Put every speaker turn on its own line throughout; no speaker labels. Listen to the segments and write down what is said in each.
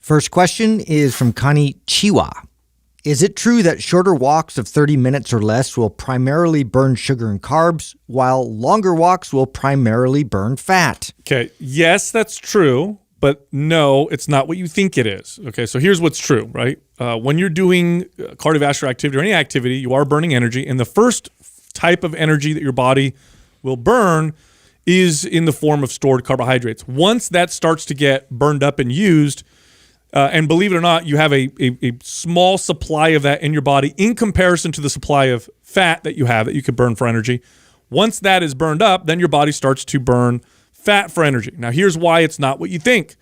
First question is from Connie Chiwa. Is it true that shorter walks of 30 minutes or less will primarily burn sugar and carbs, while longer walks will primarily burn fat?
Okay, yes, that's true, but no, it's not what you think it is. Okay, so here's what's true, right? When you're doing cardiovascular activity or any activity, you are burning energy, and the first type of energy that your body will burn is in the form of stored carbohydrates. Once that starts to get burned up and used, and believe it or not, you have a small supply of that in your body in comparison to the supply of fat that you have that you could burn for energy. Once that is burned up, then your body starts to burn fat for energy. Now, here's why it's not what you think.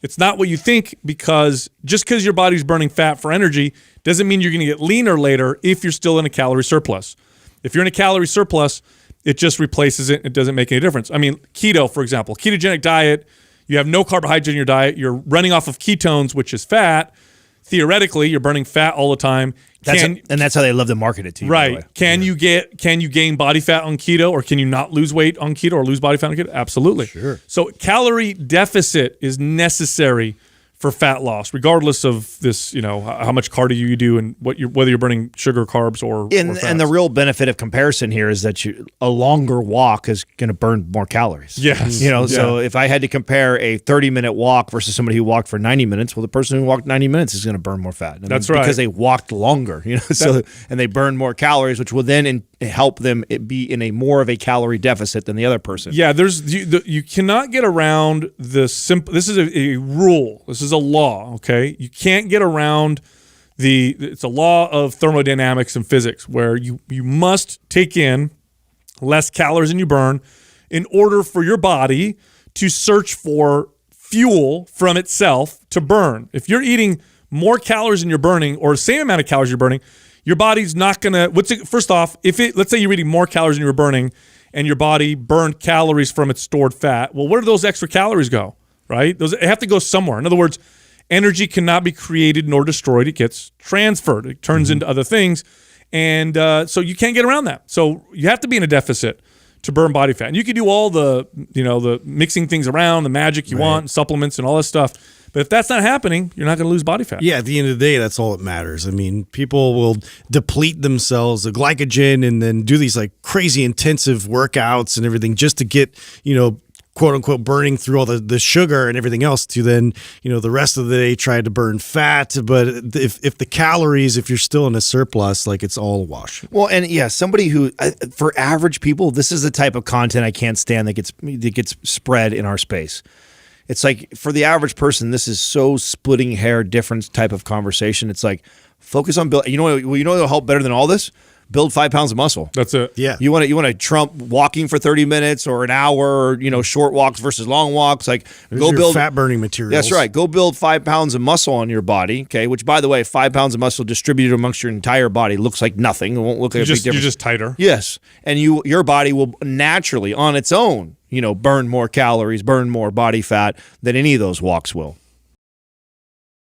It's not what you think because just because your body's burning fat for energy doesn't mean you're going to get leaner later if you're still in a calorie surplus. If you're in a calorie surplus, it just replaces it. It doesn't make any difference. I mean, keto, for example, ketogenic diet, you have no carbohydrate in your diet. You're running off of ketones, which is fat. Theoretically, you're burning fat all the time.
And that's how they love to market it to you.
Right. Can you gain body fat on keto, or can you not lose weight on keto or lose body fat on keto? Absolutely.
Sure.
So calorie deficit is necessary for fat loss, regardless of this, how much cardio you do and whether you're burning sugar, carbs, or fats.
And the real benefit of comparison here is that a longer walk is going to burn more calories.
Yes.
So if I had to compare a 30-minute walk versus somebody who walked for 90 minutes, well, the person who walked 90 minutes is going to burn more fat.
That's right.
Because they walked longer, and they burn more calories, which will then help them be in more of a calorie deficit than the other person.
Yeah, you cannot get around the simple. This is a rule. This is a law. Okay, you can't get around it's a law of thermodynamics and physics where you must take in less calories than you burn in order for your body to search for fuel from itself to burn. If you're eating more calories than you're burning, or the same amount of calories you're burning, your body's not gonna. First off, let's say you're eating more calories than you were burning, and your body burned calories from its stored fat. Well, where do those extra calories go? Right? They have to go somewhere. In other words, energy cannot be created nor destroyed. It gets transferred. It turns into other things, and so you can't get around that. So you have to be in a deficit to burn body fat. And you can do all the mixing things around, the magic you want, supplements and all that stuff. But if that's not happening, you're not going to lose body fat.
Yeah, at the end of the day, that's all that matters. I mean, people will deplete themselves of glycogen and then do these like crazy intensive workouts and everything just to get, quote unquote, burning through all the sugar and everything else to then, the rest of the day try to burn fat. But if the calories, if you're still in a surplus, like it's all a wash.
Well, and yeah, somebody who, for average people, this is the type of content I can't stand that gets spread in our space. It's like for the average person, this is so splitting hair difference type of conversation. It's like focus on build. You know what'll help better than all this? Build 5 pounds of muscle.
That's it.
Yeah.
You want to trump walking for 30 minutes or an hour, or short walks versus long walks. Like
go build fat burning materials.
That's right. Go build 5 pounds of muscle on your body. Okay, which by the way, 5 pounds of muscle distributed amongst your entire body looks like nothing. It won't look like a big difference.
You're just tighter.
Yes, and your body will naturally on its own, burn more calories, burn more body fat than any of those walks will.